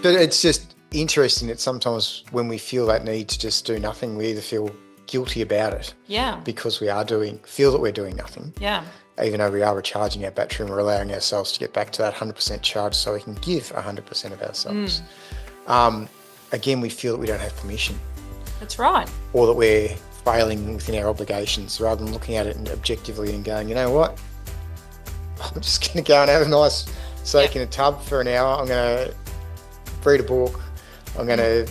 But it's just interesting that sometimes when we feel that need to just do nothing, we either feel guilty about it. Yeah. Because we feel that we're doing nothing. Yeah. Even though we are recharging our battery and we're allowing ourselves to get back to that 100% charge so we can give 100% of ourselves. Again, we feel that we don't have permission. That's right. Or that we're failing within our obligations rather than looking at it objectively and going, you know what? I'm just going to go and have a nice soak in a tub for an hour. I'm going to read a book. I'm going to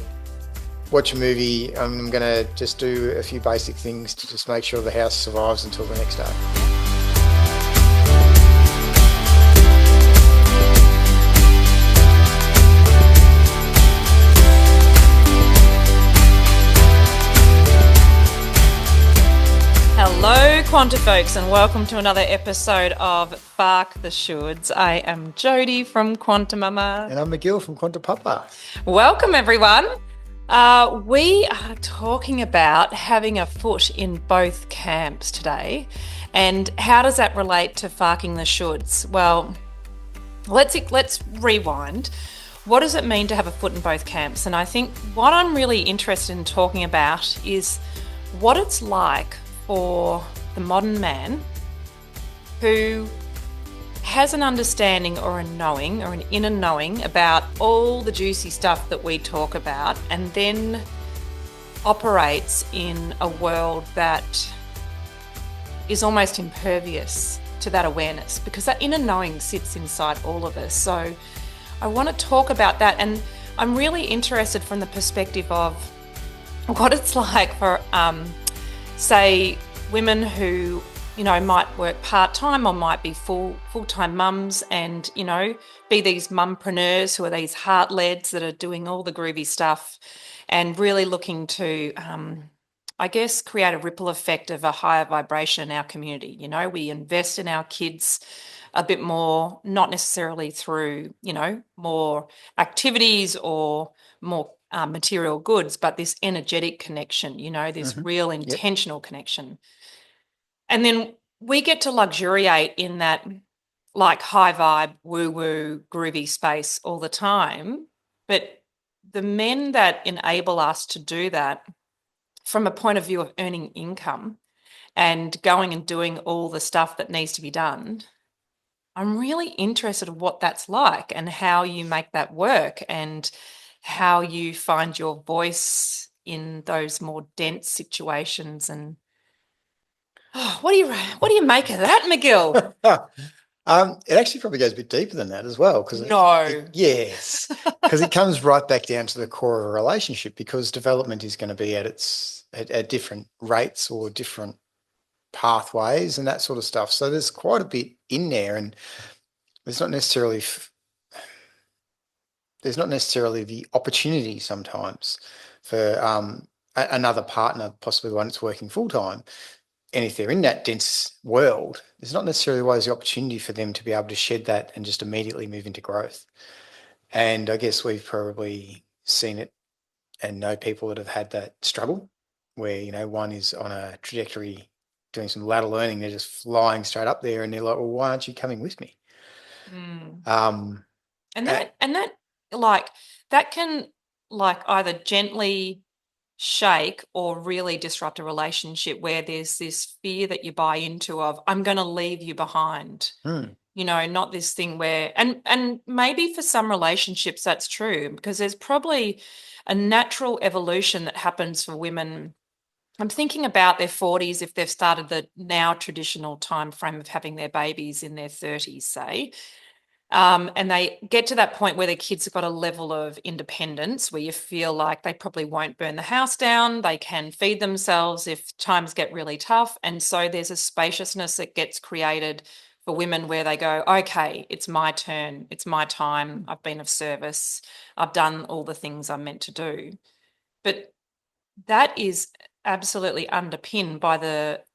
watch a movie. I'm going to just do a few basic things to just make sure the house survives until the next day. Hello, Quanta folks, and welcome to another episode of Bark the Shoulds. I am Jodi from QuantiMama. And I'm McGill from QuantiPapa. Welcome, everyone. We are talking about having a foot in both camps today. And how does that relate to farking the shoulds? Well, let's rewind. What does it mean to have a foot in both camps? And I think what I'm really interested in talking about is what it's like for the modern man who has an understanding or a knowing or an inner knowing about all the juicy stuff that we talk about, and then operates in a world that is almost impervious to that awareness, because that inner knowing sits inside all of us. So I want to talk about that, and I'm really interested from the perspective of what it's like for say women who, you know, might work part-time or might be full-time mums and, you know, be these mumpreneurs who are these heart-leds that are doing all the groovy stuff and really looking to, I guess, create a ripple effect of a higher vibration in our community. You know, we invest in our kids a bit more, not necessarily through, you know, more activities or more material goods, but this energetic connection, you know, this real intentional connection. And then we get to luxuriate in that like high vibe, woo-woo, groovy space all the time. But the men that enable us to do that from a point of view of earning income and going and doing all the stuff that needs to be done, I'm really interested in what that's like and how you make that work and how you find your voice in those more dense situations. And what do you make of that, McGill? It actually probably goes a bit deeper than that as well. Yes, because it comes right back down to the core of a relationship, because development is going to be at different rates or different pathways and that sort of stuff. So there's quite a bit in there, and there's not necessarily the opportunity sometimes for another partner, possibly one that's working full time. And if they're in that dense world, there's not necessarily always the opportunity for them to be able to shed that and just immediately move into growth. And I guess we've probably seen it and know people that have had that struggle where, you know, one is on a trajectory doing some ladder learning, they're just flying straight up there and they're like, well, why aren't you coming with me? And that can like either gently shake or really disrupt a relationship where there's this fear that you buy into of, I'm going to leave you behind. You know, not this thing where, and maybe for some relationships that's true, because there's probably a natural evolution that happens for women. I'm thinking about their 40s, if they've started the now traditional time frame of having their babies in their 30s, say. And they get to that point where their kids have got a level of independence where you feel like they probably won't burn the house down. They can feed themselves if times get really tough. And so there's a spaciousness that gets created for women where they go, okay, it's my turn. It's my time. I've been of service. I've done all the things I'm meant to do. But that is absolutely underpinned by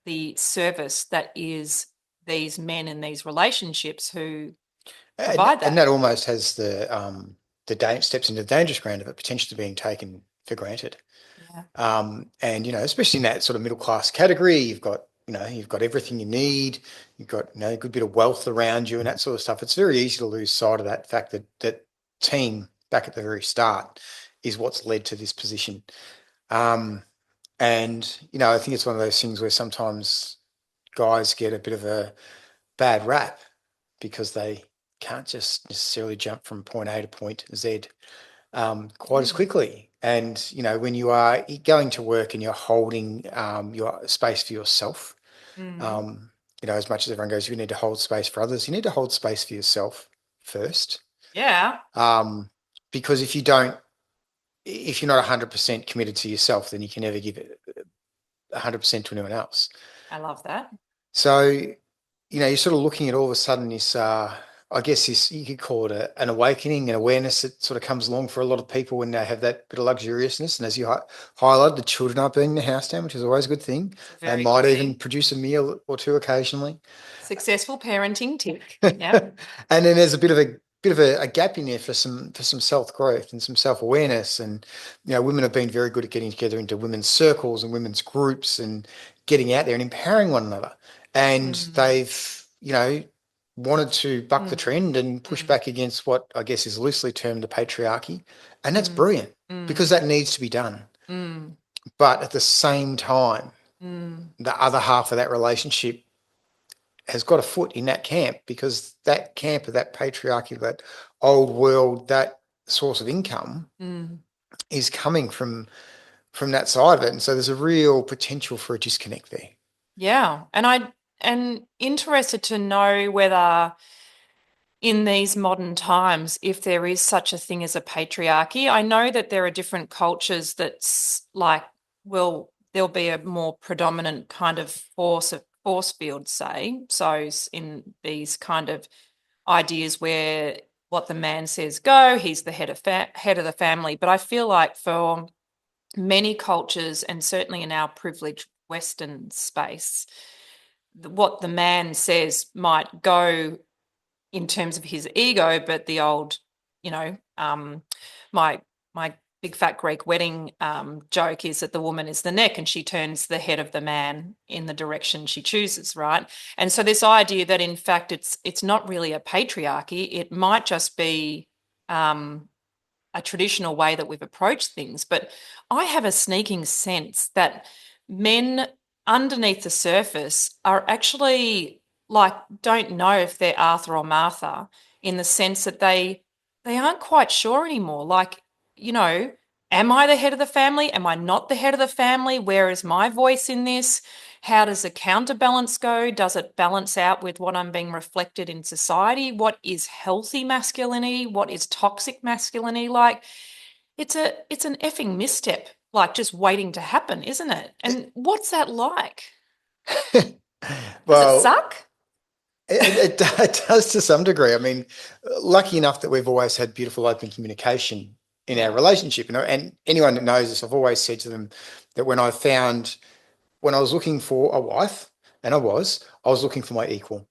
the service that is these men in these relationships who provide that. And that almost has steps into the dangerous ground of it potentially being taken for granted. Yeah. And, you know, especially in that sort of middle class category, you've got everything you need, you've got, a good bit of wealth around you and that sort of stuff. It's very easy to lose sight of that fact that team back at the very start is what's led to this position. Um, and, I think it's one of those things where sometimes guys get a bit of a bad rap because they can't just necessarily jump from point A to point Z quite as quickly. And, when you are going to work and you're holding your space for yourself, as much as everyone goes, you need to hold space for others, you need to hold space for yourself first. Yeah. Because if you're not 100% committed to yourself, then you can never give it 100% to anyone else. I love that. So, you're sort of looking at all of a sudden this, I guess this, you could call it an awakening, an awareness that sort of comes along for a lot of people when they have that bit of luxuriousness. And as you highlighted, the children aren't burning the house down, which is always a good thing. They might even produce a meal or two occasionally. Successful parenting tick. Yeah. And then there's a bit of a gap in there for some self-growth and some self-awareness. And, women have been very good at getting together into women's circles and women's groups and getting out there and empowering one another. And they've, wanted to buck the trend and push back against what I guess is loosely termed the patriarchy. And that's brilliant because that needs to be done. But at the same time, the other half of that relationship has got a foot in that camp, because that camp of that patriarchy, that old world, that source of income is coming from that side of it. And so there's a real potential for a disconnect there. Yeah. And interested to know whether in these modern times, if there is such a thing as a patriarchy. I know that there are different cultures that's like, well, there'll be a more predominant kind of force field, say. So in these kind of ideas where what the man says go, he's the head of the family. But I feel like for many cultures, and certainly in our privileged Western space, what the man says might go in terms of his ego, but the old, my big fat Greek wedding joke is that the woman is the neck and she turns the head of the man in the direction she chooses, right? And so this idea that in fact it's not really a patriarchy, it might just be a traditional way that we've approached things. But I have a sneaking sense that men underneath the surface are actually like don't know if they're Arthur or Martha, in the sense that they aren't quite sure anymore. Like, am I the head of the family? Am I not the head of the family? Where is my voice in this? How does the counterbalance go? Does it balance out with what I'm being reflected in society? What is healthy masculinity? What is toxic masculinity? Like, it's an effing misstep, like just waiting to happen, isn't it? And what's that like? Well, does it suck? It does to some degree. I mean, lucky enough that we've always had beautiful open communication in our relationship. And anyone that knows this, I've always said to them that when I was looking for a wife, and I was looking for my equal.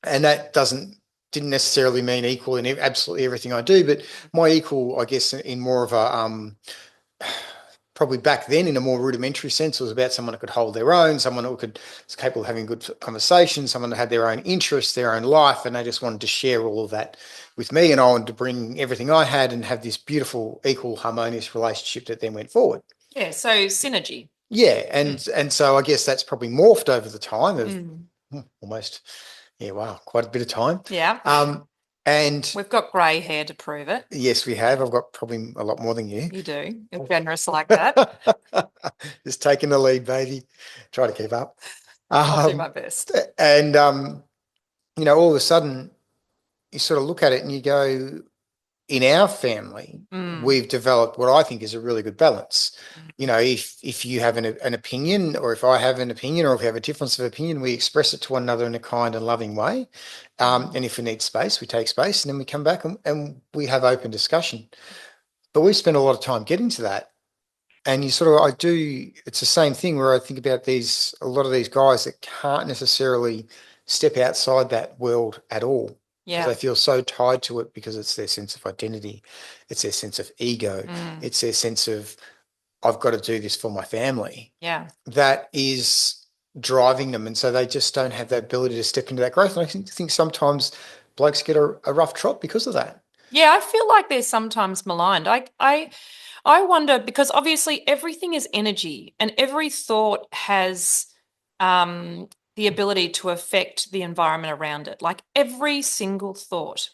And that didn't necessarily mean equal in absolutely everything I do, but my equal, I guess, in more of a probably back then in a more rudimentary sense, it was about someone who could hold their own, someone who was capable of having good conversation, someone that had their own interests, their own life, and they just wanted to share all of that with me. And I wanted to bring everything I had and have this beautiful, equal, harmonious relationship that then went forward. Yeah, so synergy. Yeah, and so I guess that's probably morphed over the time of almost, quite a bit of time. Yeah. And we've got grey hair to prove it. Yes, we have. I've got probably a lot more than you. You do. You're generous like that. Just taking the lead, baby. Try to keep up. I'll do my best. And, all of a sudden you sort of look at it and you go, in our family, we've developed what I think is a really good balance. If you have an opinion, or if I have an opinion, or if we have a difference of opinion, we express it to one another in a kind and loving way. And if we need space, we take space, and then we come back and we have open discussion. But we spend a lot of time getting to that. And it's the same thing where I think about a lot of these guys that can't necessarily step outside that world at all. Yeah. They feel so tied to it because it's their sense of identity. It's their sense of ego. It's their sense of, I've got to do this for my family. Yeah. That is driving them. And so they just don't have the ability to step into that growth. And I think sometimes blokes get a rough trot because of that. Yeah, I feel like they're sometimes maligned. I wonder because obviously everything is energy and every thought has the ability to affect the environment around it, like every single thought.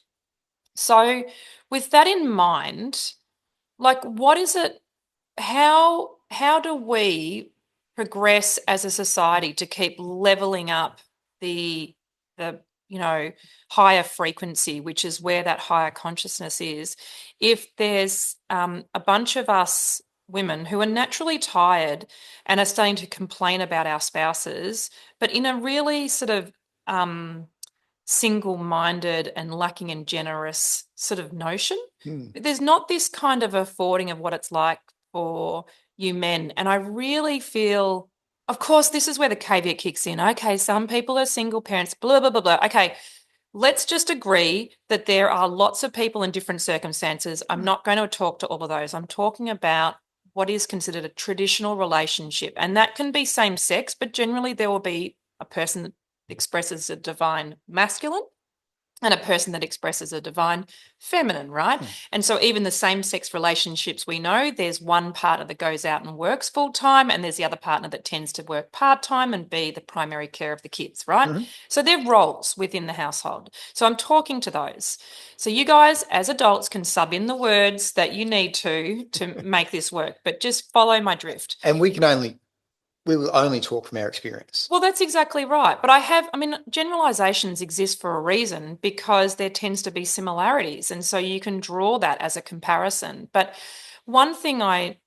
So, with that in mind, like what is it how do we progress as a society to keep leveling up the the higher frequency, which is where that higher consciousness is, if there's a bunch of us women who are naturally tired and are starting to complain about our spouses, but in a really sort of single-minded and lacking in generous sort of notion. Hmm. There's not this kind of affording of what it's like for you men. And I really feel, of course, this is where the caveat kicks in. Okay, some people are single parents, blah, blah, blah, blah. Okay, let's just agree that there are lots of people in different circumstances. I'm not going to talk to all of those. I'm talking about what is considered a traditional relationship. And that can be same sex, but generally there will be a person that expresses a divine masculine and a person that expresses a divine feminine, right? And so even the same sex relationships, we know there's one partner that goes out and works full time, and there's the other partner that tends to work part time and be the primary care of the kids, right? Mm-hmm. So they're roles within the household. So I'm talking to those. So you guys as adults can sub in the words that you need to make this work, but just follow my drift. And we will only talk from our experience. Well, that's exactly right. But I mean, generalizations exist for a reason because there tends to be similarities. And so you can draw that as a comparison. But one thing I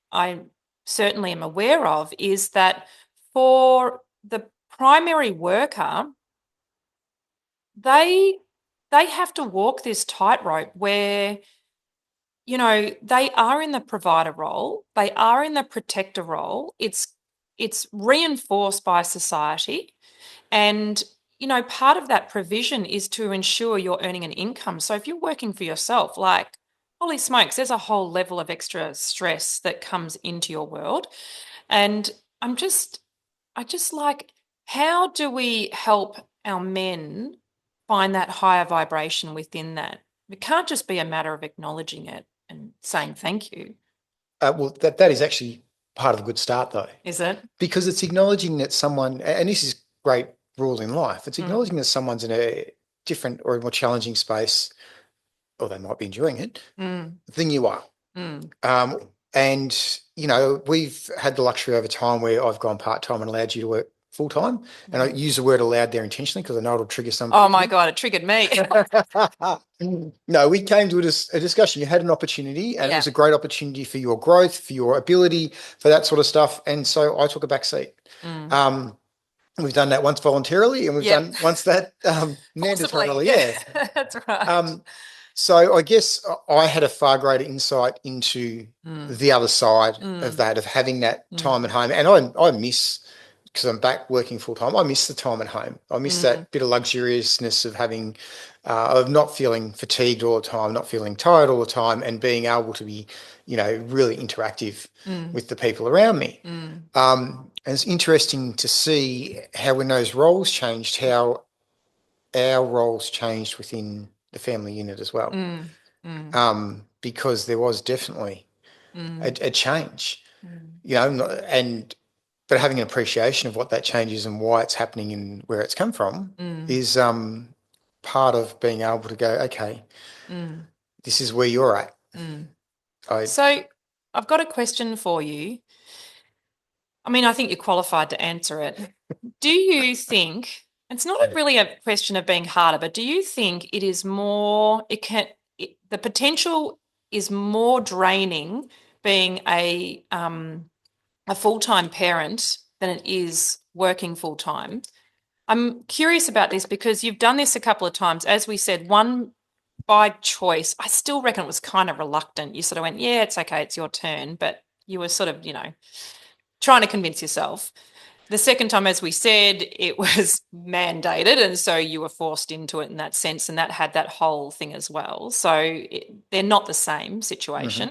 certainly am aware of is that for the primary worker, they have to walk this tightrope where they are in the provider role, they are in the protector role. It's reinforced by society. And, part of that provision is to ensure you're earning an income. So if you're working for yourself, like, holy smokes, there's a whole level of extra stress that comes into your world. And I just like, how do we help our men find that higher vibration within that? It can't just be a matter of acknowledging it and saying thank you. Well, that is actually part of a good start, though, Is it? because it's acknowledging that someone, and this is great rule in life, it's acknowledging that someone's in a different or a more challenging space, or they might be enjoying it, than you are. And, we've had the luxury over time where I've gone part-time and allowed you to work full-time. And I use the word allowed there intentionally because I know it'll trigger some Oh people. my God, it triggered me. No, we came to a discussion. You had an opportunity and it was a great opportunity for your growth, for your ability, for that sort of stuff. And so I took a back seat. We've done that once voluntarily and we've done once that mandatorily. Yeah. That's right. So I guess I had a far greater insight into the other side of that, of having that time at home. And I miss, because I'm back working full time, I miss the time at home. I miss that bit of luxuriousness of having, of not feeling fatigued all the time, not feeling tired all the time, and being able to be, really interactive with the people around me. And it's interesting to see how when those roles changed, how our roles changed within the family unit as well. Because there was definitely a change, but having an appreciation of what that change is and why it's happening and where it's come from is part of being able to go, okay, this is where you're at. So I've got a question for you. I mean, I think you're qualified to answer it. Do you think, it's not really a question of being harder, but do you think it is more, the potential is more draining being a full-time parent than it is working full-time? I'm curious about this because you've done this a couple of times. As we said, one by choice. I still reckon it was kind of reluctant. You sort of went, yeah, it's okay, it's your turn. But you were sort of, trying to convince yourself. The second time, as we said, it was mandated. And so you were forced into it in that sense. And that had that whole thing as well. So they're not the same situation.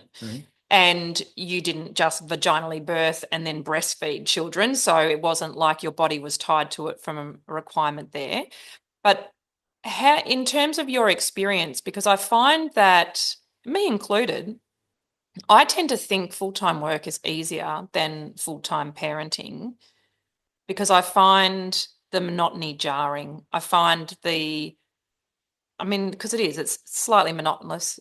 And you didn't just vaginally birth and then breastfeed children. So it wasn't like your body was tied to it from a requirement there. But how, in terms of your experience, because I find that, me included, I tend to think full-time work is easier than full-time parenting because I find the monotony jarring. I find I mean, because it's slightly monotonous.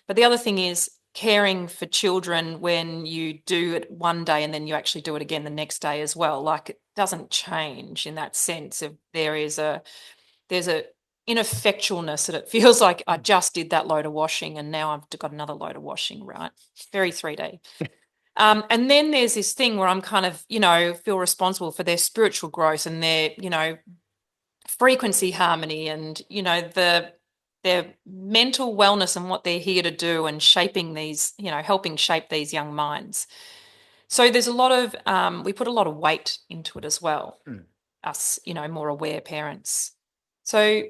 But the other thing is caring for children when you do it one day and then you actually do it again the next day as well. Like it doesn't change in that sense of there's a ineffectualness that it feels like I just did that load of washing and now I've got another load of washing, right? Very 3D. And then there's this thing where I'm kind of, feel responsible for their spiritual growth and their, frequency harmony and, their mental wellness and what they're here to do and shaping these, helping shape these young minds. So there's a lot of, we put a lot of weight into it as well, us, more aware parents. So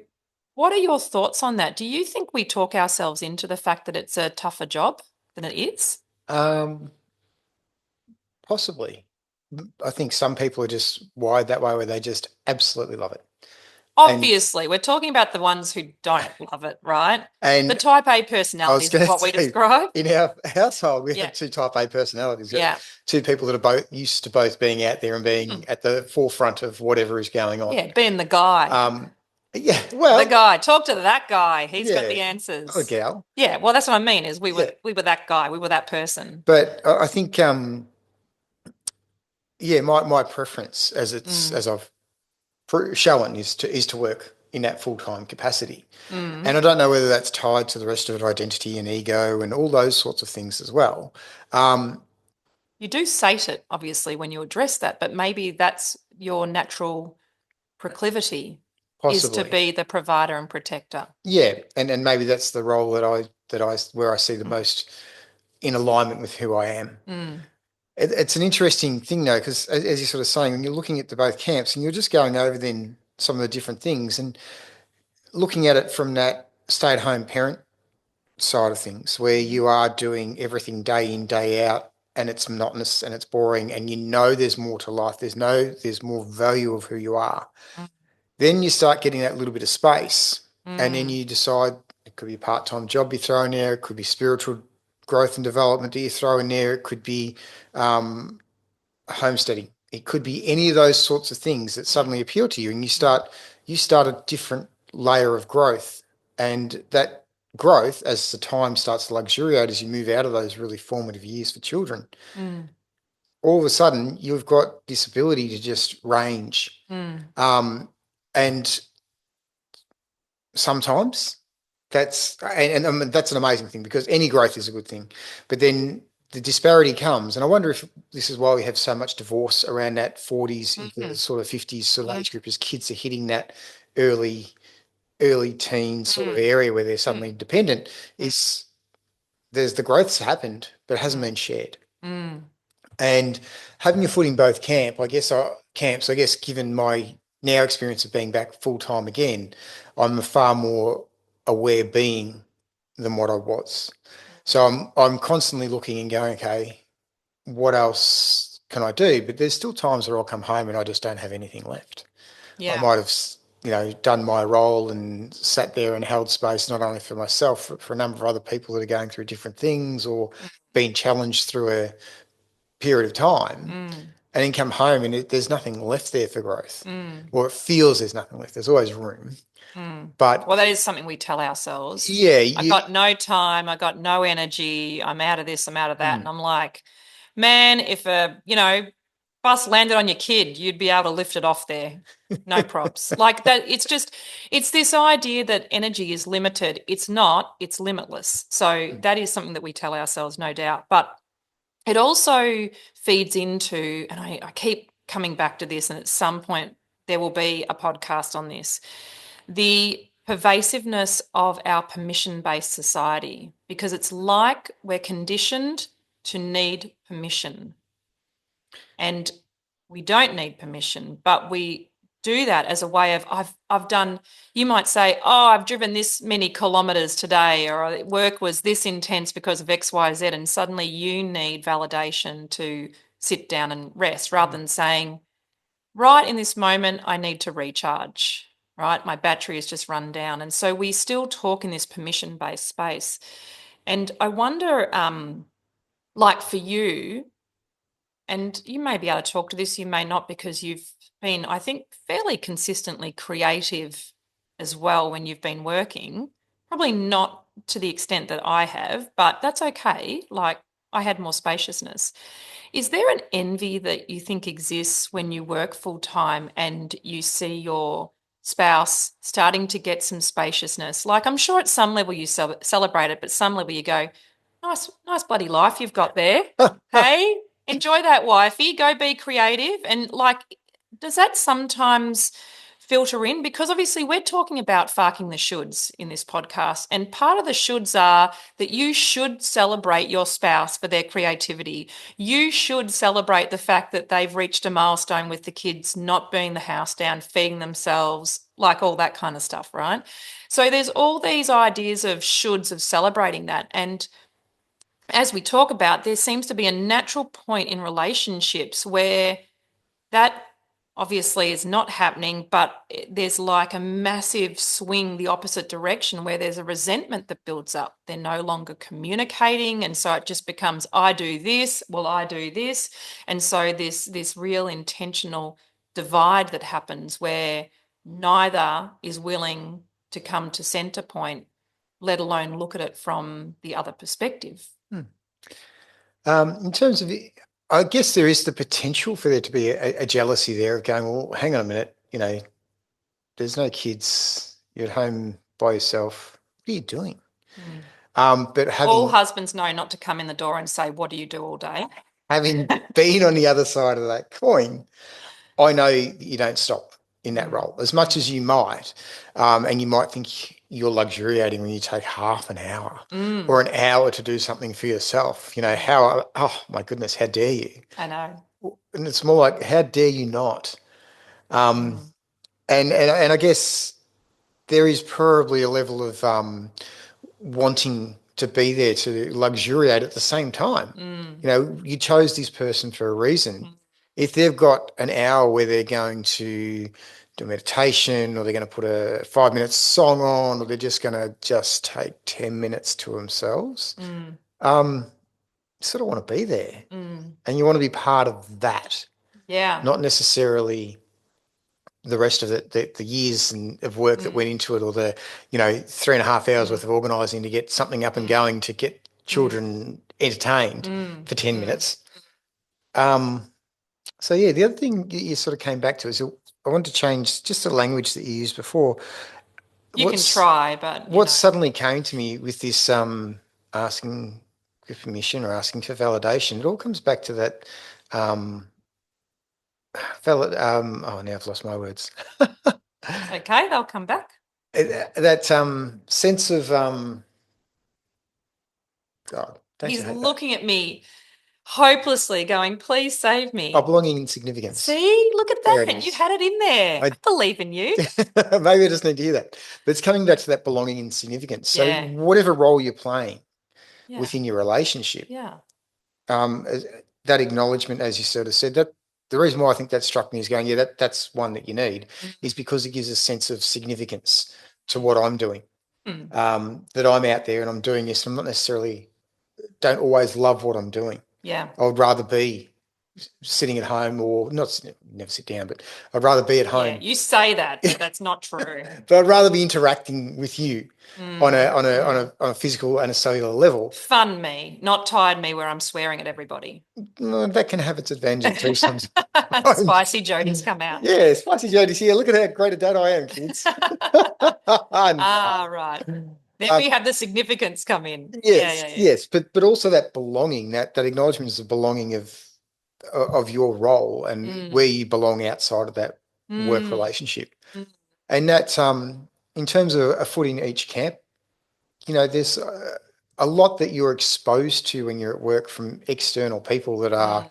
what are your thoughts on that? Do you think we talk ourselves into the fact that it's a tougher job than it is? Um, Possibly. I think some people are just wired that way where they just absolutely love it. And Obviously, we're talking about the ones who don't love it, right? The and type A I was personalities is going to what we say, describe. in our household, we Yeah. have two type A personalities. We've got Yeah. two people that are both used to both being out there and being at the forefront of whatever is going on. Yeah, being the guy. Yeah, The well, guy. Talk to that guy. He's got yeah, the a answers. gal. Yeah, well, that's what I mean, is we were Yeah, we were that guy. We were that person. but I think yeah, my preference Mm, as I've shown is to work in that full-time capacity. mm. And I don't know whether that's tied to the rest of it, identity and ego and all those sorts of things as well. Um, You do sate it, obviously, when you address that, but maybe that's your natural proclivity is to Possibly. be the provider and protector. Yeah, and maybe that's the role that I where I see the most in alignment with who I am. Mm, It's an interesting thing though, because as you're sort of saying, when you're looking at the both camps and you're just going over then some of the different things and looking at it from that stay-at-home parent side of things, where you are doing everything day in, day out, and it's monotonous and it's boring, and you know there's more to life. There's more value of who you are. mm, Then you start getting that little bit of space, and then mm, you decide it could be a part-time job you throw in there, it could be spiritual growth and development that you throw in there, it could be um, homesteading, it could be any of those sorts of things that mm, suddenly appeal to you, and you start a different layer of growth, and that growth, as the time starts to luxuriate, as you move out of those really formative years for children, mm, all of a sudden you've got this ability to just range. mm. And sometimes and I mean, that's an amazing thing because any growth is a good thing. But then the disparity comes, and I wonder if this is why we have so much divorce around that 40s into the Mm, sort of 50s sort of mm, age group as kids are hitting that early early teen sort of mm, area where they're mm, suddenly dependent is there's the growth's happened, but it hasn't been shared. mm, And having a foot in both camps, I guess, given my now experience of being back full time again, I'm a far more aware being than what I was. So I'm constantly looking and going, okay, what else can I do? But there's still times where I'll come home and I just don't have anything left. I yeah. might have, done my role and sat there and held space not only for myself, but for a number of other people that are going through different things or been challenged through a period of time, Mm, and then come home and there's nothing left there for growth. mm, Or it feels there's nothing left. There's always room. mm. Well, But that is something we tell ourselves. yeah, I got no time. I got no energy. I'm out of this. I'm out of that. mm, And I'm like, man, if a, bus landed on your kid, you'd be able to lift it off there. No props. Like that, it's this idea that energy is limited. It's not, it's limitless. So that is something that we tell ourselves, no doubt. But it also feeds into, and I keep coming back to this, and at some point there will be a podcast on this, the pervasiveness of our permission-based society, because it's like we're conditioned to need permission. And we don't need permission, but we do that as a way of I've done, you might say, oh, I've driven this many kilometers today, or work was this intense because of XYZ, and suddenly you need validation to sit down and rest rather than saying, right in this moment, I need to recharge. right? My battery has just run down. And so we still talk in this permission-based space. And I wonder, like for you, and you may be able to talk to this, you may not, because you've been, I think, fairly consistently creative as well when you've been working. Probably not to the extent that I have, but that's okay. Like I had more spaciousness. Is there an envy that you think exists when you work full time and you see your spouse starting to get some spaciousness? Like I'm sure at some level you celebrate it, but some level you go, nice bloody life you've got there. Hey, enjoy that wifey, go be creative. And like, does that sometimes filter in? Because obviously we're talking about farking the shoulds in this podcast. And part of the shoulds are that you should celebrate your spouse for their creativity. You should celebrate the fact that they've reached a milestone with the kids, not burning the house down, feeding themselves, like all that kind of stuff, right? So there's all these ideas of shoulds of celebrating that. And as we talk about, there seems to be a natural point in relationships where that obviously is not happening, but there's like a massive swing the opposite direction where there's a resentment that builds up. They're no longer communicating. And so it just becomes, I do this, well, I do this. And so this real intentional divide that happens where neither is willing to come to center point, let alone look at it from the other perspective. In terms of, I guess there is the potential for there to be a jealousy there of going, well, hang on a minute, there's no kids, you're at home by yourself. What are you doing? But all husbands know not to come in the door and say, what do you do all day? Having been on the other side of that coin, I know you don't stop in that role as much as you might. And you might think you're luxuriating when you take half an hour or an hour to do something for yourself. Oh my goodness, how dare you? I know. And it's more like, how dare you not? And I guess there is probably a level of wanting to be there to luxuriate at the same time. You chose this person for a reason. If they've got an hour where they're going to do meditation or they're going to put a 5-minute song on or they're just going to just take 10 minutes to themselves, you sort of want to be there and you want to be part of that. Yeah. Not necessarily the rest of the years of work that went into it or the 3.5 hours worth of organising to get something up and going to get children entertained for 10 minutes. So yeah, the other thing you sort of came back to is I want to change just the language that you used before. You can try, but what suddenly came to me with this asking for permission or asking for validation, it all comes back to that now I've lost my words. Okay, they'll come back. That sense of God. He's looking at me hopelessly going, please save me. Oh, belonging and significance. See, look at that. You had it in there. I believe in you. Maybe I just need to hear that. But it's coming back to that belonging and significance. So whatever role you're playing within your relationship, that acknowledgement, as you sort of said, that the reason why I think that struck me is going, that's one that you need, is because it gives a sense of significance to what I'm doing. That I'm out there and I'm doing this. I'm not necessarily, don't always love what I'm doing. Yeah. I would rather be sitting at home or never sit down, but I'd rather be at home. Yeah, you say that, but that's not true. But I'd rather be interacting with you on a physical and a cellular level. Fun me, not tired me where I'm swearing at everybody. No, that can have its advantage too sometimes. Spicy Jodi's come out. Yeah, Spicy Jodi's here. Look at how great a dad I am, kids. Right. Then we have the significance come in. Yes, yes, but also that belonging, that acknowledgement is the belonging of your role and where you belong outside of that work relationship. And that in terms of a foot in each camp, there's a lot that you're exposed to when you're at work from external people that are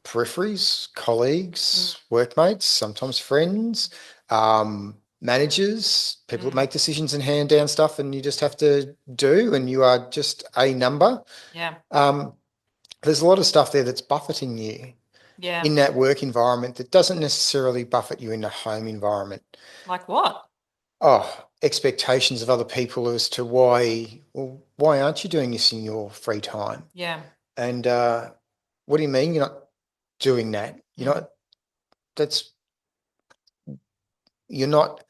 peripheries, colleagues, workmates, sometimes friends, managers, people that make decisions and hand down stuff and you just have to do and you are just a number. Yeah. There's a lot of stuff there that's buffeting you. Yeah. in that work environment that doesn't necessarily buffet you in the home environment. Like what? Oh, expectations of other people as to why, well, why aren't you doing this in your free time? Yeah. And what do you mean you're not doing that? You're Mm. not, that's, you're not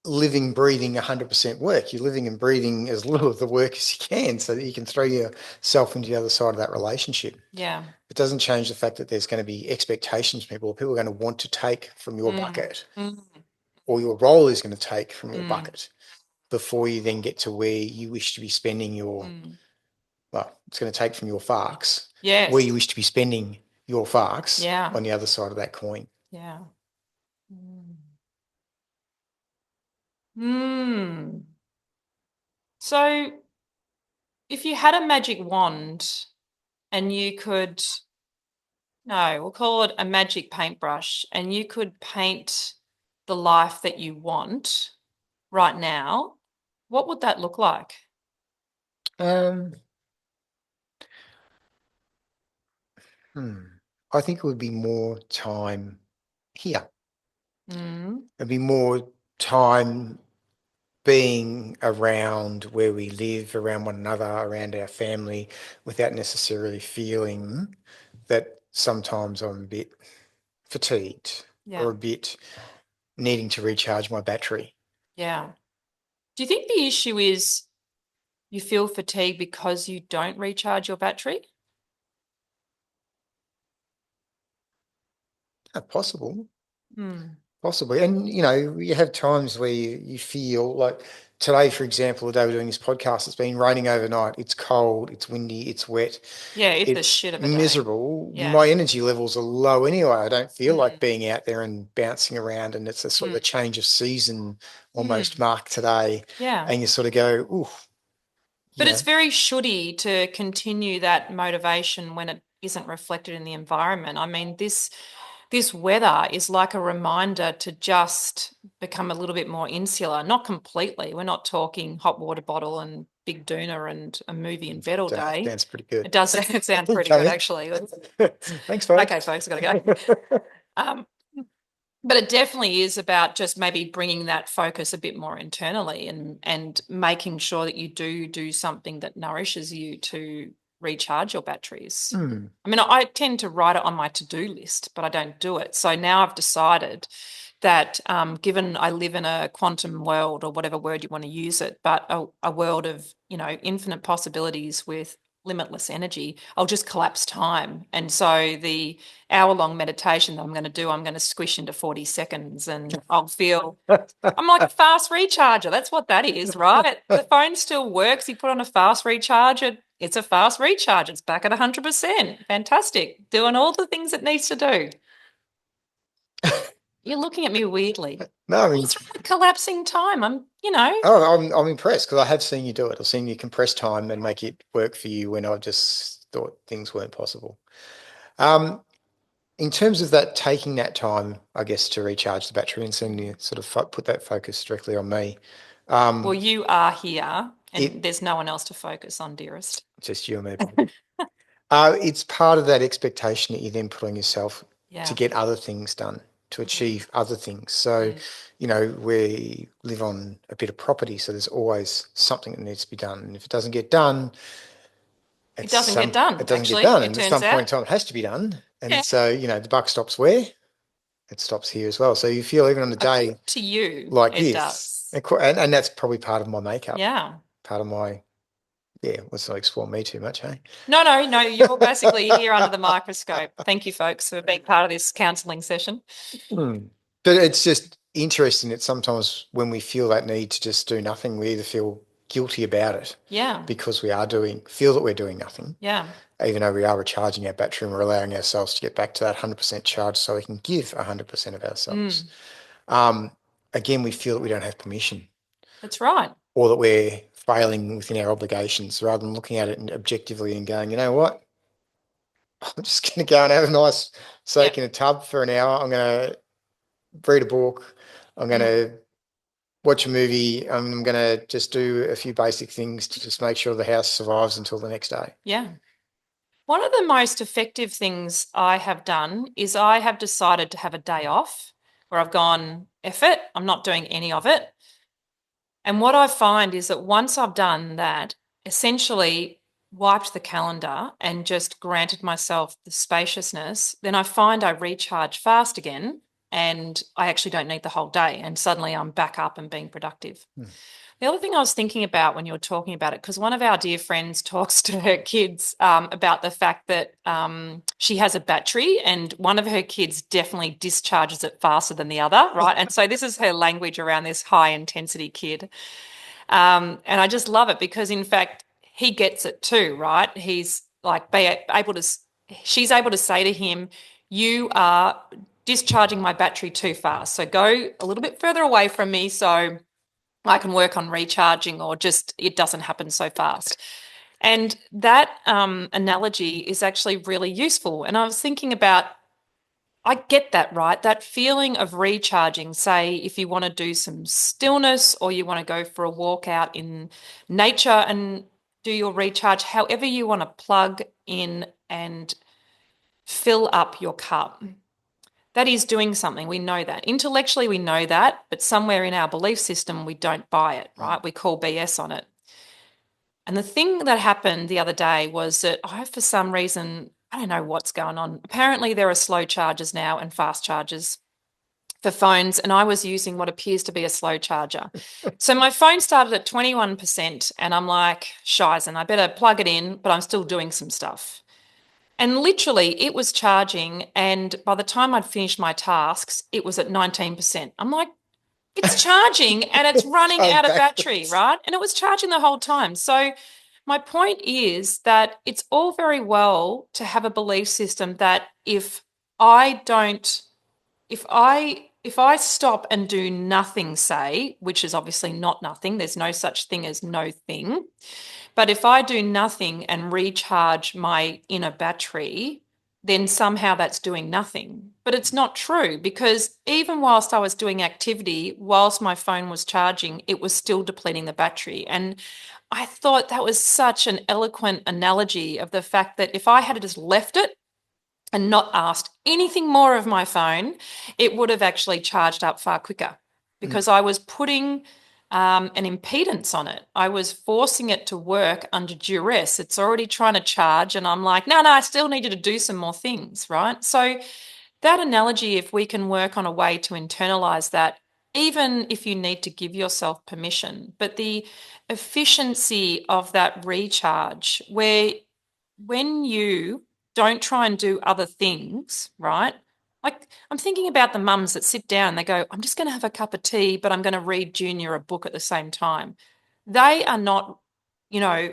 living, breathing 100% work. You're living and breathing as little of the work as you can so that you can throw yourself into the other side of that relationship. Yeah. It doesn't change the fact that there's going to be expectations people are going to want to take from your Mm. bucket, Mm. or your role is going to take from your Mm. bucket before you then get to where you wish to be spending your, Mm. well, it's going to take from your farks, where you Yes. wish to be spending your farks Yeah. on the other side of that coin. Yeah. Mm. Mm. So if you had a magic wand and you could, no, we'll call it a magic paintbrush, and you could paint the life that you want right now, what would that look like? Um, hmm. I think it would be more time here. Mm. It'd be more time being around where we live, around one another, around our family, without necessarily feeling that sometimes I'm a bit fatigued Yeah. or a bit needing to recharge my battery. Yeah. Do you think the issue is you feel fatigued because you don't recharge your battery? Possible. Mm. Possibly. And, you have times where you feel like today, for example, the day we're doing this podcast, it's been raining overnight. It's cold, it's windy, it's wet, Yeah, it's a it's shit of a day. miserable. Yeah. My energy levels are low anyway. I don't feel like Mm. being out there and bouncing around. And it's a sort of a Mm. change of season almost Mm. mark today. Yeah. And you sort of go, ooh, you But it's know, very shouldy to continue that motivation when it isn't reflected in the environment. I mean, this weather is like a reminder to just become a little bit more insular, not completely. We're not talking hot water bottle and big doona and a movie in bed all day. sounds pretty good. It does sound pretty Come good, in. actually. Thanks, Okay, folks. folks, I've got to go. Um, but it definitely is about just maybe bringing that focus a bit more internally and making sure that you do something that nourishes you to recharge your batteries. Hmm. I mean, I tend to write it on my to-do list, but I don't do it. So now I've decided that given I live in a quantum world, or whatever word you want to use it, but a world of, infinite possibilities with limitless energy, I'll just collapse time. And so the hour-long meditation that I'm going to do, I'm going to squish into 40 seconds, and I'll feel I'm like a fast recharger. That's what that is, right? The phone still works. You put on a fast recharger, it's a fast recharge. It's back at 100%. Fantastic. Doing all the things it needs to do. You're looking at me weirdly. No, I mean, What's wrong with collapsing time? I'm impressed because I have seen you do it. I've seen you compress time and make it work for you when I've just thought things weren't possible. Um, in terms of that, taking that time, I guess, to recharge the battery and seeing you sort of put that focus directly on me. Well, you are here and It there's no one else to focus on, dearest. just you and me. It's part of that expectation that you then put on yourself to Yeah. get other things done, to Mm, achieve other things. So, mm. we live on a bit of property, so there's always something that needs to be done. And if it doesn't get done, It doesn't get it done, doesn't get actually, done. it And at turns some point out. in time, it has to be done. Yeah. And so, the buck stops where? It stops here as well. So you feel even on a day According to you, like it this, does. and that's probably part of my makeup, Yeah. part of my, yeah, let's not explore me too much, hey? No, no, no. You're basically here under the microscope. Thank you, folks, for being part of this counselling session. Hmm. But it's just interesting that sometimes when we feel that need to just do nothing, we either feel guilty about it Yeah. because feel that we're doing nothing, Yeah. even though we are recharging our battery and we're allowing ourselves to get back to that 100% charge so we can give 100% of ourselves. Mm, Um, Again, we feel that we don't have permission that's right. or that we're failing within our obligations rather than looking at it objectively and going, you know what? I'm just going to go and have a nice Yeah. soak in a tub for an hour. I'm going to read a book. I'm going Mm, to watch a movie. I'm going to just do a few basic things to just make sure the house survives until the next day. yeah. One of the most effective things I have done is I have decided to have a day off where I've gone, F it, I'm not doing any of it. And what I find is that once I've done that, essentially wiped the calendar and just granted myself the spaciousness, then I find I recharge fast again and I actually don't need the whole day. And suddenly I'm back up and being productive. Hmm. The other thing I was thinking about when you were talking about it, because one of our dear friends talks to her kids about the fact that she has a battery and one of her kids definitely discharges it faster than the other, right? And so this is her language around this high intensity kid. And I just love it because, in fact, he gets it too, right? He's like she's able to say to him, "You are discharging my battery too fast. So go a little bit further away from me so I can work on recharging, or just it doesn't happen so fast." And that analogy is actually really useful. And I was thinking about, I get that, right? That feeling of recharging, say, if you want to do some stillness or you want to go for a walk out in nature and do your recharge, however you want to plug in and fill up your cup. That is doing something. We know that. Intellectually, we know that, but somewhere in our belief system, we don't buy it, right? We call BS on it. And the thing that happened the other day was that I, for some reason, I don't know what's going on. Apparently, there are slow chargers now and fast chargers for phones, and I was using what appears to be a slow charger. So my phone started at 21%, and I'm like, shizen, I better plug it in, but I'm still doing some stuff. And literally, it was charging, and by the time I'd finished my tasks, it was at 19%. I'm like, it's charging and it's running Going out of battery, backwards. right? And it was charging the whole time. So my point is that it's all very well to have a belief system that I don't, if I stop and do nothing, say, which is obviously not nothing, there's no such thing as no thing. But if I do nothing and recharge my inner battery, then somehow that's doing nothing. But it's not true, because even whilst I was doing activity, whilst my phone was charging, it was still depleting the battery. And I thought that was such an eloquent analogy of the fact that if I had just left it and not asked anything more of my phone, it would have actually charged up far quicker, Mm. because I was putting an impedance on it. I was forcing it to work under duress. It's already trying to charge, and I'm like, no, I still need you to do some more things, right? So that analogy, if we can work on a way to internalize that, even if you need to give yourself permission, but the efficiency of that recharge, where when you don't try and do other things, right? Like, I'm thinking about the mums that sit down and they go, I'm just going to have a cup of tea, but I'm going to read Junior a book at the same time. They are not,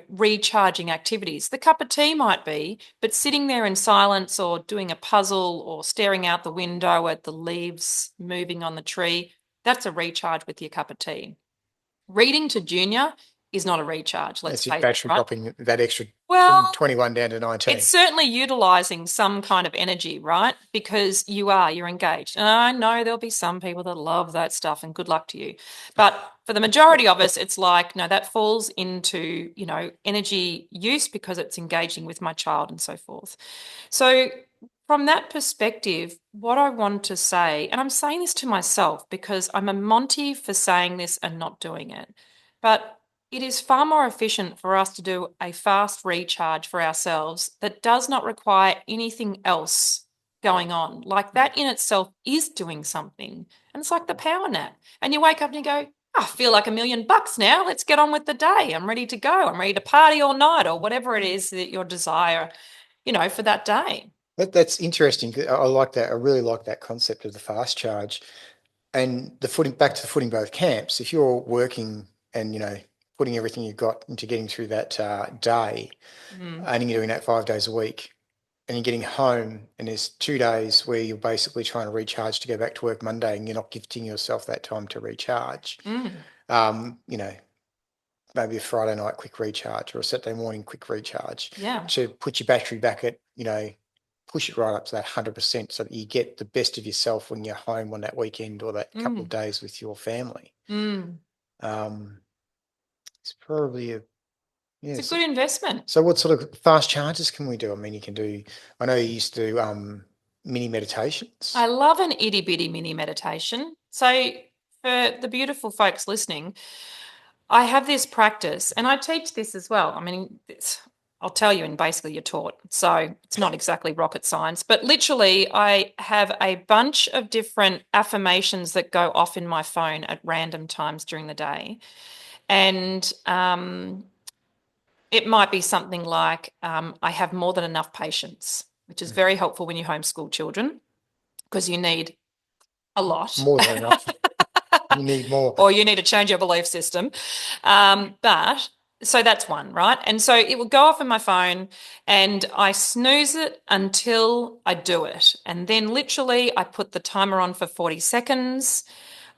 recharging activities. The cup of tea might be, but sitting there in silence or doing a puzzle or staring out the window at the leaves moving on the tree, that's a recharge with your cup of tea. Reading to Junior is not a recharge, let's That's just face it, battery right? dropping that extra from Well, 21 down to it's 19. certainly utilizing some kind of energy, right? Because you're engaged. And I know there'll be some people that love that stuff, and good luck to you. But for the majority of us, it's like, no, that falls into, energy use because it's engaging with my child and so forth. So from that perspective, what I want to say, and I'm saying this to myself because I'm a Monty for saying this and not doing it, but it is far more efficient for us to do a fast recharge for ourselves that does not require anything else going on. Like, that in itself is doing something. And it's like the power nap. And you wake up and you go, I feel like $1,000,000 now. Let's get on with the day. I'm ready to go. I'm ready to party all night, or whatever it is that your desire, for that day. That's interesting. I like that. I really like that concept of the fast charge. And the footing back to the footing both camps. If you're working and putting everything you've got into getting through that day, Mm, and you're doing that 5 days a week, and you're getting home, and there's 2 days where you're basically trying to recharge to go back to work Monday, and you're not gifting yourself that time to recharge. mm, Um, you know, maybe a Friday night quick recharge or a Saturday morning quick recharge yeah. to put your battery back at, push it right up to that 100% so that you get the best of yourself when you're home on that weekend or that couple of Mm, days with your family. mm, Um, it's probably It's a Yes. good investment. So what sort of fast charges can we do? I mean, you can do, I know you used to do mini I meditations. love an itty bitty mini meditation. So, for the beautiful folks listening, I have this practice and I teach this as well. I mean, I'll tell you, and basically you're taught. So it's not exactly rocket science, but literally, I have a bunch of different affirmations that go off in my phone at random times during the day. And it might be something like, I have more than enough patience, which is very helpful when you homeschool children because you need a lot. More than enough. You need more. Or you need to change your belief system. But so that's one, right? And so it will go off in my phone and I snooze it until I do it. And then literally I put the timer on for 40 seconds.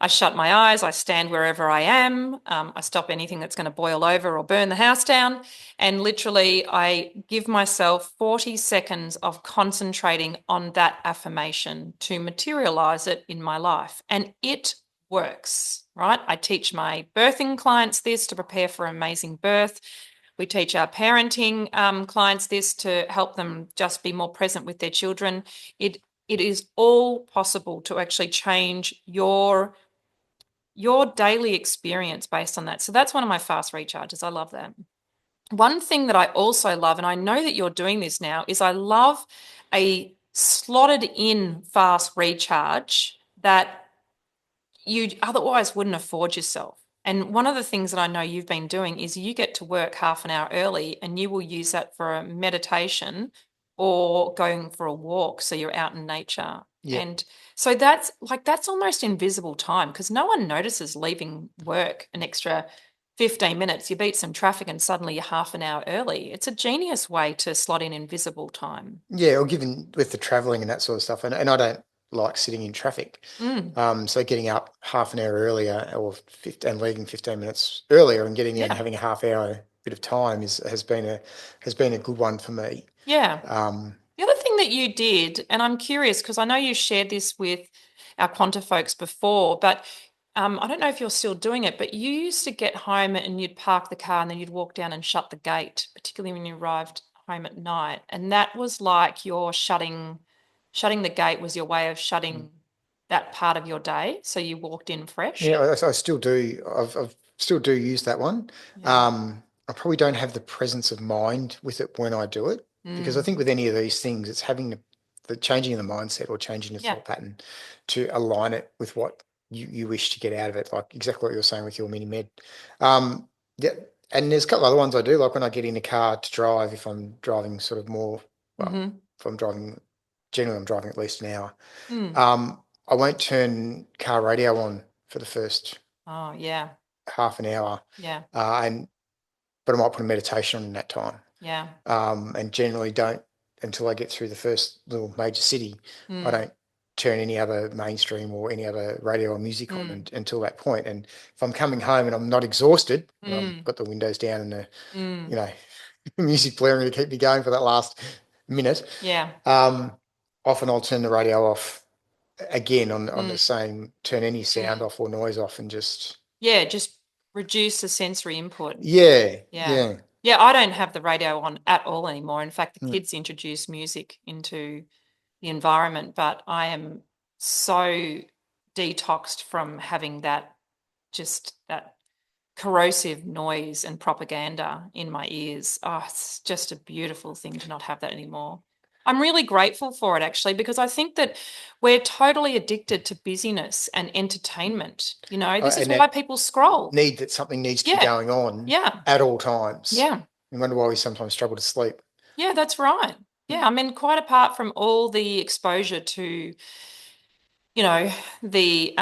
I shut my eyes, I stand wherever I am, I stop anything that's going to boil over or burn the house down, and literally I give myself 40 seconds of concentrating on that affirmation to materialize it in my life. And it works, right? I teach my birthing clients this to prepare for an amazing birth. We teach our parenting clients this to help them just be more present with their children. It is all possible to actually change your daily experience based on that. So that's one of my fast recharges. I love that. One thing that I also love, and I know that you're doing this now, is I love a slotted in fast recharge that you otherwise wouldn't afford yourself. And one of the things that I know you've been doing is you get to work half an hour early and you will use that for a meditation or going for a walk. So you're out in nature. Yeah. And so that's almost invisible time because no one notices leaving work an extra 15 minutes. You beat some traffic and suddenly you're half an hour early. It's a genius way to slot in invisible time. Yeah, or given with the traveling and that sort of stuff, and I don't like sitting in traffic. Mm, So getting up half an hour earlier or 15, and leaving 15 minutes earlier and getting there and yeah. having a half hour bit of time has been a good one for me. Yeah. Um, The other thing that you did, and I'm curious because I know you shared this with our Quanta folks before, but I don't know if you're still doing it, but you used to get home and you'd park the car and then you'd walk down and shut the gate, particularly when you arrived home at night. And that was like your shutting the gate was your way of shutting that part of your day. So you walked in fresh. yeah, I still do. I've still do use that one. Yeah. I probably don't have the presence of mind with it when I do it because I Mm. think with any of these things, it's having the changing the mindset or changing the Yeah. thought pattern to align it with what you wish to get out of it, like exactly what you're saying with your mini med. Yeah, and there's a couple other ones I do, like when I get in a car to drive, if I'm driving sort of more, well, Mm-hmm. if I'm driving, generally I'm driving at least an hour. Mm. I won't turn car radio on for the first Oh, yeah. half an hour, Yeah. and but I might put a meditation on in that time, Yeah. and generally don't until I get through the first little major city. I Mm. don't turn any other mainstream or any other radio or music on Mm. until that point. And if I'm coming home and I'm not exhausted, and I've Mm. got the windows down and the Mm. you know music blaring to keep me going for that last minute, Yeah. um, often I'll turn the radio off again on Mm. the same, turn any sound Mm. off or noise off and just Yeah, just reduce the sensory input. yeah, Yeah. yeah. Yeah, I don't have the radio on at all anymore. In fact, the Mm. kids introduce music into the environment, but I am so detoxed from having that corrosive noise and propaganda in my ears. Oh, it's just a beautiful thing to not have that anymore. I'm really grateful for it actually, because I think that we're totally addicted to busyness and entertainment. You know, this is And why that people scroll. need that something needs to be Yeah, going on yeah, at all times. yeah. I wonder why we sometimes struggle to sleep. Yeah, that's right. Yeah, I mean, quite apart from all the exposure to the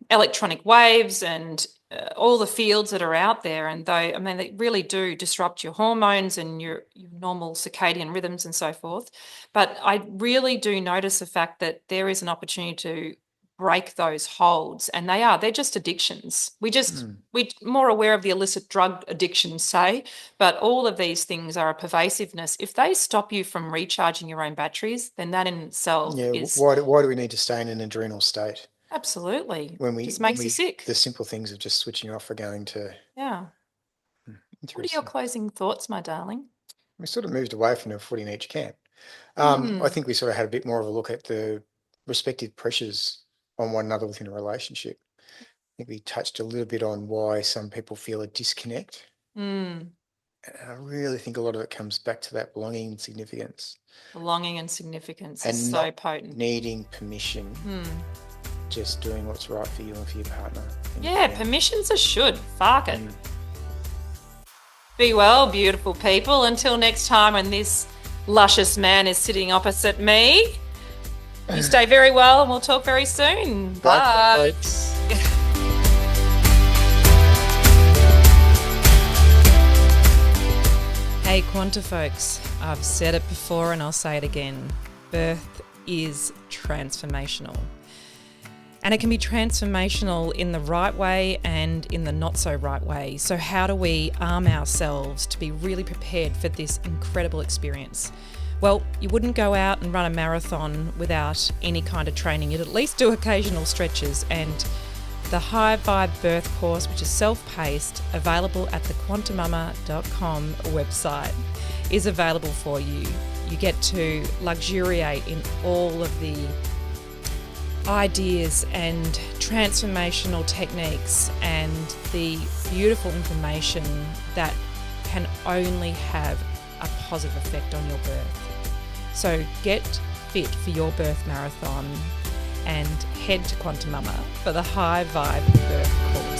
electronic waves and all the fields that are out there. And though, I mean, they really do disrupt your hormones and your normal circadian rhythms and so forth. But I really do notice the fact that there is an opportunity to break those holds. And they're just addictions. Mm. We're more aware of the illicit drug addictions, say, but all of these things are a pervasiveness. If they stop you from recharging your own batteries, then that in itself Yeah, is why do we need to stay in an adrenal state absolutely when we just when makes you we sick. the simple things of just switching off are going to Yeah. What are your Interesting. closing thoughts, my darling? We sort of moved away from a foot in each camp. I Hmm. think we sort of had a bit more of a look at the respective pressures on one another within a relationship. I think we touched a little bit on why some people feel a disconnect. Mm. And I really think a lot of it comes back to that belonging and significance Belonging and significance is and so not potent. needing permission, Hmm. just doing what's right for you and for your partner. And your Yeah, family. permission's a should. Fuck it. Mm. Be well, beautiful people. Until next time when this luscious man is sitting opposite me, you stay very well and we'll talk very soon. Bye, Bye. folks. Hey, Quanta folks, I've said it before and I'll say it again. Birth is transformational. And it can be transformational in the right way and in the not so right way. So, how do we arm ourselves to be really prepared for this incredible experience? Well, you wouldn't go out and run a marathon without any kind of training. You'd at least do occasional stretches. And the High Vibe Birth course, which is self-paced, available at the QuantiMama.com website, is available for you. You get to luxuriate in all of the ideas and transformational techniques and the beautiful information that can only have a positive effect on your birth. So get fit for your birth marathon and head to QuantiMama for the High Vibe Birth course.